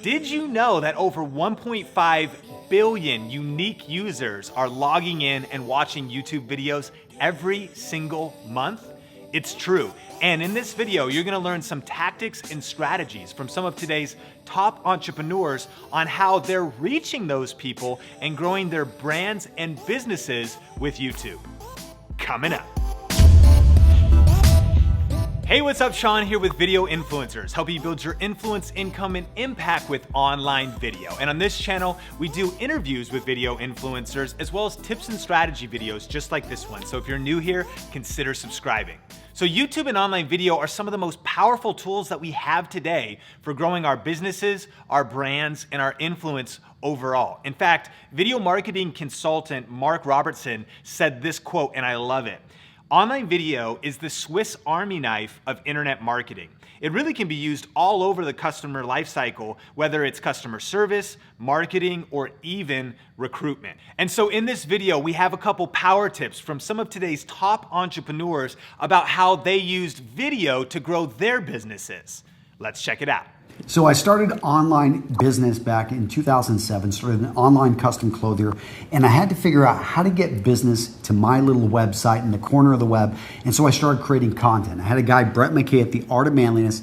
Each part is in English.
Did you know that over 1.5 billion unique users are logging in and watching YouTube videos every single month? It's true. And in this video, you're gonna learn some tactics and strategies from some of today's top entrepreneurs on how they're reaching those people and growing their brands and businesses with YouTube. Coming up. Hey, what's up? Sean here with Video Influencers, helping you build your influence, income, and impact with online video. And on this channel, we do interviews with video influencers, as well as tips and strategy videos just like this one. So if you're new here, consider subscribing. So YouTube and online video are some of the most powerful tools that we have today for growing our businesses, our brands, and our influence overall. In fact, video marketing consultant Mark Robertson said this quote, and I love it. Online video is the Swiss Army knife of internet marketing. It really can be used all over the customer lifecycle, whether it's customer service, marketing, or even recruitment. And so in this video, we have a couple power tips from some of today's top entrepreneurs about how they used video to grow their businesses. Let's check it out. So I started online business back in 2007, started an online custom clothier, and I had to figure out how to get business to my little website in the corner of the web. And so I started creating content. I had a guy, Brett McKay at the Art of Manliness,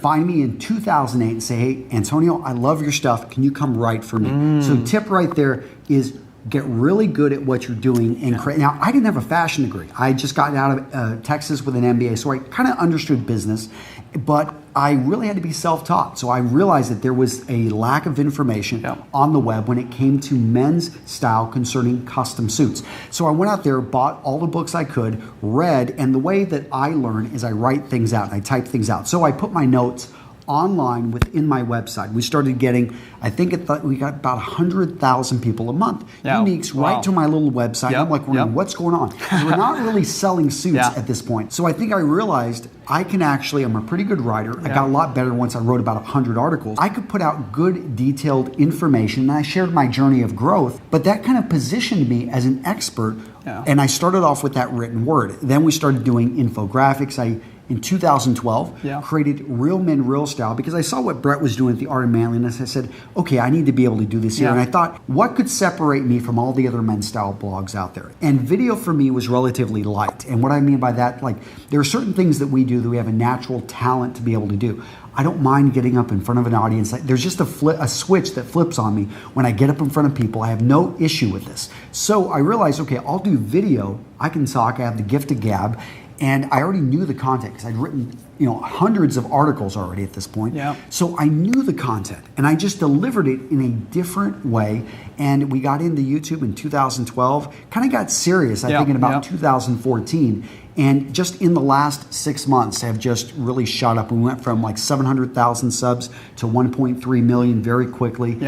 find me in 2008 and say, hey, Antonio, I love your stuff. Can you come write for me? So tip right there is get really good at what you're doing and create. Now, I didn't have a fashion degree. I had just gotten out of Texas with an MBA, so I kind of understood business, but I really had to be self-taught. So I realized that there was a lack of information on the web when it came to men's style concerning custom suits. So I went out there, bought all the books I could, read, and the way that I learn is I write things out, and I type things out. So I put my notes online within my website. We started getting, I think we got about 100,000 people a month. Uniques right to my little website. I'm like, what's going on? We're not really selling suits at this point. So I think I realized I can actually, I'm a pretty good writer. I got a lot better once I wrote about 100 articles. I could put out good detailed information, and I shared my journey of growth, but that kind of positioned me as an expert. And I started off with that written word. Then we started doing infographics. In 2012, created Real Men, Real Style because I saw what Brett was doing at the Art of Manliness. I said, okay, I need to be able to do this here. And I thought, what could separate me from all the other men's style blogs out there? And video for me was relatively light. And what I mean by that, like there are certain things that we do that we have a natural talent to be able to do. I don't mind getting up in front of an audience. There's just a switch that flips on me when I get up in front of people. I have no issue with this. So I realized, okay, I'll do video. I can talk. I have the gift of gab. And I already knew the content because I'd written, hundreds of articles already at this point. So I knew the content and I just delivered it in a different way. And we got into YouTube in 2012, kind of got serious, I think in about 2014. And just in the last 6 months have just really shot up. We went from like 700,000 subs to 1.3 million very quickly.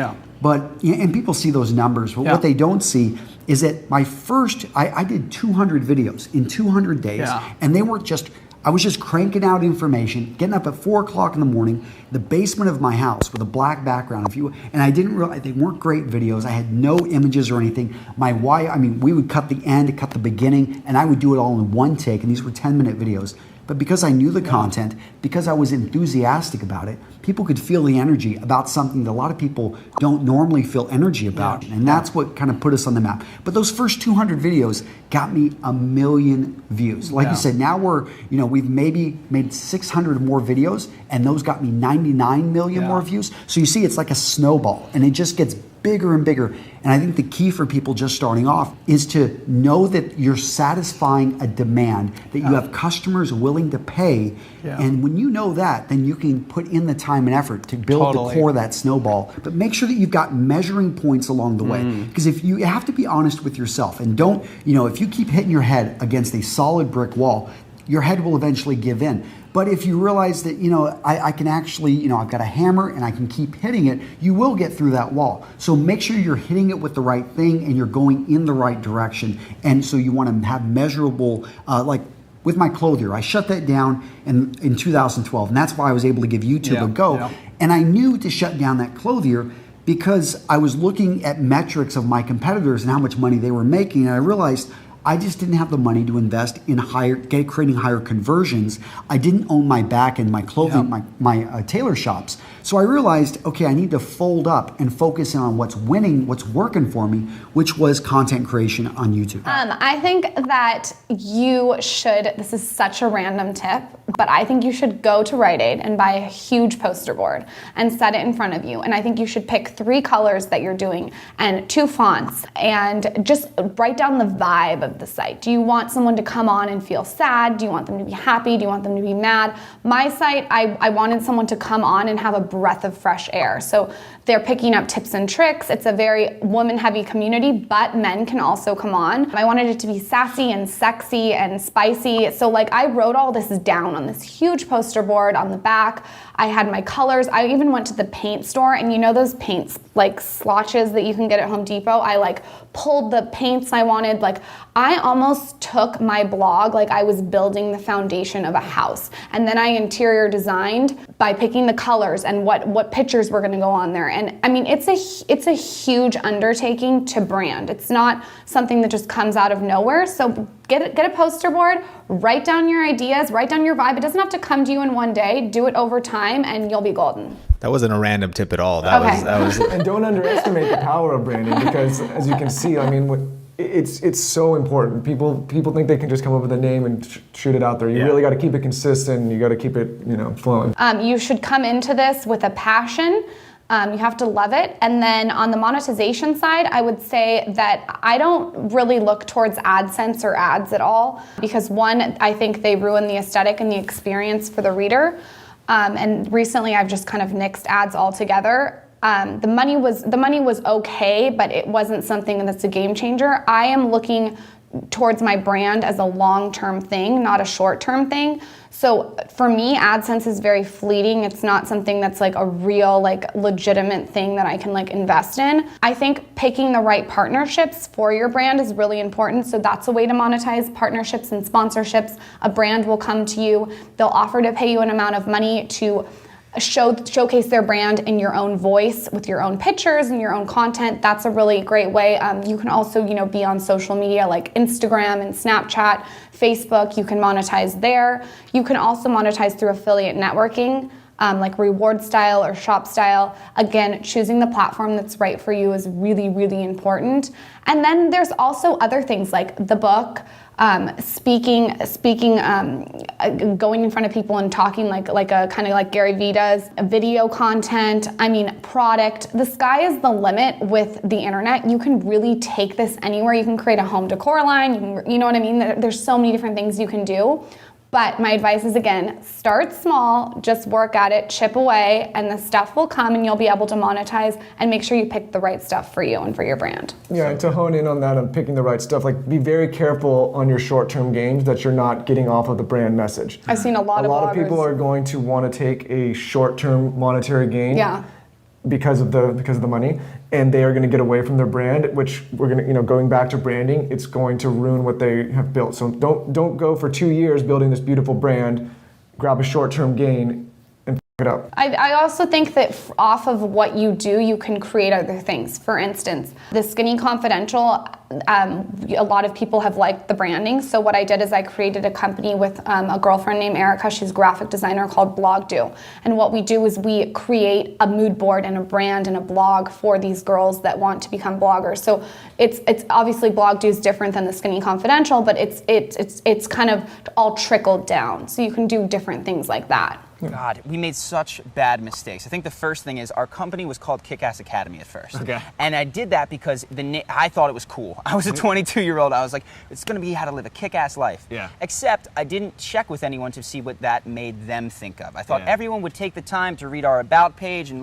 But, and people see those numbers, but what they don't see is that my first, I did 200 videos in 200 days, and they were just, I was just cranking out information, getting up at 4 o'clock in the morning, the basement of my house with a black background, and I didn't realize, they weren't great videos. I had no images or anything. My wife, we would cut the end, cut the beginning, and I would do it all in one take, and these were 10-minute videos. But because I knew the content, because I was enthusiastic about it, people could feel the energy about something that a lot of people don't normally feel energy about. And that's what kind of put us on the map. But those first 200 videos got me 1 million views. Like you said, now we're, we've maybe made 600 more videos, and those got me 99 million more views. So you see, it's like a snowball, and it just gets bigger and bigger. And I think the key for people just starting off is to know that you're satisfying a demand, that you have customers willing to pay. And when you know that, then you can put in the time and effort to build the core of that snowball. But make sure that you've got measuring points along the way. Because if you have to be honest with yourself and don't, if you keep hitting your head against a solid brick wall, your head will eventually give in. But if you realize that, I can actually, I've got a hammer and I can keep hitting it, you will get through that wall. So make sure you're hitting it with the right thing and you're going in the right direction. And so you want to have measurable, like with my clothier, I shut that down in 2012. And that's why I was able to give YouTube a go. And I knew to shut down that clothier because I was looking at metrics of my competitors and how much money they were making. And I realized I just didn't have the money to invest in creating higher conversions. I didn't own my back and my clothing, my tailor shops. So I realized, okay, I need to fold up and focus in on what's winning, what's working for me, which was content creation on YouTube. I think that you should, this is such a random tip, but I think you should go to Rite Aid and buy a huge poster board and set it in front of you. And I think you should pick 3 colors that you're doing and 2 fonts and just write down the vibe of the site. Do you want someone to come on and feel sad? Do you want them to be happy? Do you want them to be mad? My site, I wanted someone to come on and have a breath of fresh air. So they're picking up tips and tricks. It's a very woman-heavy community, but men can also come on. I wanted it to be sassy and sexy and spicy. So like I wrote all this down on this huge poster board on the back. I had my colors. I even went to the paint store, and you know those paints like swatches that you can get at Home Depot? I like pulled the paints I wanted. Like I almost took my blog like I was building the foundation of a house. And then I interior designed by picking the colors and what pictures were gonna go on there. And I mean, it's a huge undertaking to brand. It's not something that just comes out of nowhere. So get a poster board, write down your ideas, write down your vibe. It doesn't have to come to you in one day. Do it over time and you'll be golden. That wasn't a random tip at all. That was. And don't underestimate the power of branding, because as you can see, I mean, it's so important. People think they can just come up with a name and shoot it out there. You really got to keep it consistent. You got to keep it, flowing. You should come into this with a passion. You have to love it. And then on the monetization side, I would say that I don't really look towards AdSense or ads at all, because one, I think they ruin the aesthetic and the experience for the reader. And recently I've just kind of nixed ads altogether. The money was okay, but it wasn't something that's a game changer. I am looking towards my brand as a long-term thing, not a short-term thing. So for me, AdSense is very fleeting. It's not something that's like a real, like legitimate thing that I can like invest in. I think picking the right partnerships for your brand is really important. So that's a way to monetize partnerships and sponsorships. A brand will come to you. They'll offer to pay you an amount of money to showcase their brand in your own voice with your own pictures and your own content. That's a really great way. You can also, be on social media like Instagram and Snapchat, Facebook. You can monetize there. You can also monetize through affiliate networking, like reward style or shop style. Again, choosing the platform that's right for you is really, really important. And then there's also other things like the book, speaking, going in front of people and talking like a kind of like Gary Vee does, video content, product. The sky is the limit with the internet. You can really take this anywhere. You can create a home decor line, you know what I mean? There's so many different things you can do. But my advice is, again, start small, just work at it, chip away, and the stuff will come and you'll be able to monetize, and make sure you pick the right stuff for you and for your brand. Yeah, and to hone in on that, on picking the right stuff, like be very careful on your short-term gains that you're not getting off of the brand message. I've seen a lot of people are going to want to take a short-term monetary gain. Yeah. Because of the money, and they are going to get away from their brand, which we're going to, going back to branding, it's going to ruin what they have built. So don't go for 2 years building this beautiful brand, grab a short-term gain, and f it up. I also think that off of what you do, you can create other things. For instance, the Skinny Confidential, a lot of people have liked the branding. So what I did is I created a company with a girlfriend named Erica. She's a graphic designer, called BlogDo. And what we do is we create a mood board and a brand and a blog for these girls that want to become bloggers. So it's obviously BlogDo is different than the Skinny Confidential, but it's kind of all trickled down. So you can do different things like that. God, we made such bad mistakes. I think the first thing is our company was called Kick-Ass Academy at first. Okay. And I did that because I thought it was cool. I was a 22-year-old. I was like, it's going to be how to live a kick-ass life. Yeah. Except I didn't check with anyone to see what that made them think of. I thought everyone would take the time to read our About page and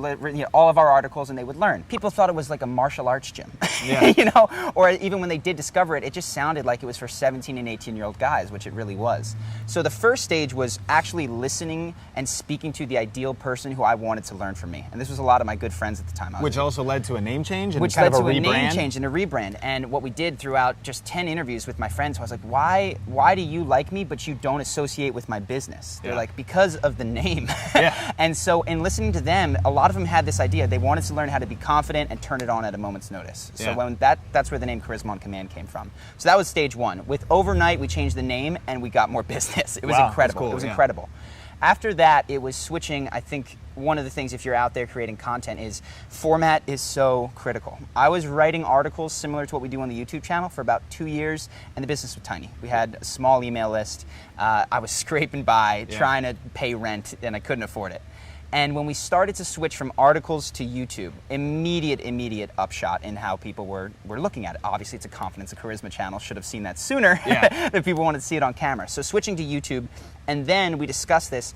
all of our articles, and they would learn. People thought it was like a martial arts gym. Yeah. Or even when they did discover it, it just sounded like it was for 17 and 18-year-old guys, which it really was. So the first stage was actually listening and speaking to the ideal person who I wanted to learn from me. And this was a lot of my good friends at the time. Which also led to a name change and which kind led of a to a rebrand? name change and a rebrand. And what we did throughout just 10 interviews with my friends, I was like, why do you like me but you don't associate with my business? They're like, because of the name. Yeah. And so in listening to them, a lot of them had this idea. They wanted to learn how to be confident and turn it on at a moment's notice. So when that's where the name Charisma on Command came from. So that was stage one. With overnight, we changed the name and we got more business. It was incredible. Cool. It was incredible. After that, it was switching, I think, one of the things if you're out there creating content is format is so critical. I was writing articles similar to what we do on the YouTube channel for about 2 years, and the business was tiny. We had a small email list. I was scraping by, trying to pay rent, and I couldn't afford it. And when we started to switch from articles to YouTube, immediate upshot in how people were looking at it. Obviously, it's a confidence and charisma channel. Should have seen that sooner. That people wanted to see it on camera. So switching to YouTube, and then we discussed this.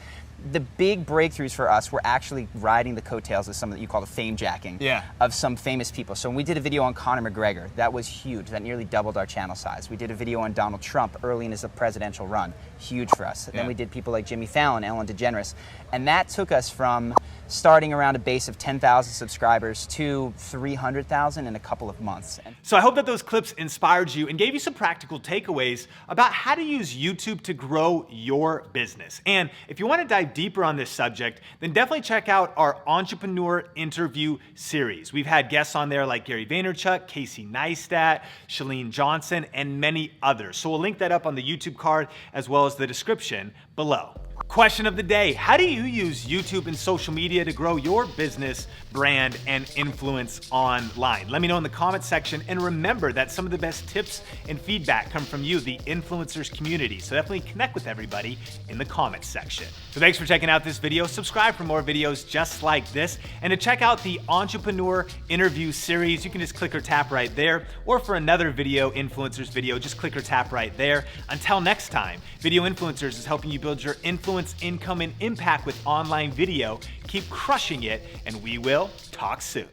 The big breakthroughs for us were actually riding the coattails of some that you call the fame jacking of some famous people. So when we did a video on Conor McGregor, that was huge. That nearly doubled our channel size. We did a video on Donald Trump early in his presidential run. Huge for us. And then we did people like Jimmy Fallon, Ellen DeGeneres. And that took us from starting around a base of 10,000 subscribers to 300,000 in a couple of months. So I hope that those clips inspired you and gave you some practical takeaways about how to use YouTube to grow your business. And if you want to dive deeper on this subject, then definitely check out our entrepreneur interview series. We've had guests on there like Gary Vaynerchuk, Casey Neistat, Chalene Johnson, and many others. So we'll link that up on the YouTube card as well as the description below. Question of the day: how do you use YouTube and social media to grow your business, brand, and influence online? Let me know in the comment section, and remember that some of the best tips and feedback come from you, the influencers community. So definitely connect with everybody in the comments section. So thanks for checking out this video. Subscribe for more videos just like this, and to check out the entrepreneur interview series, you can just click or tap right there, or for another video influencers video, just click or tap right there. Until next time, Video Influencers is helping you build your influence, income, and impact with online video. Keep crushing it, and we will talk soon.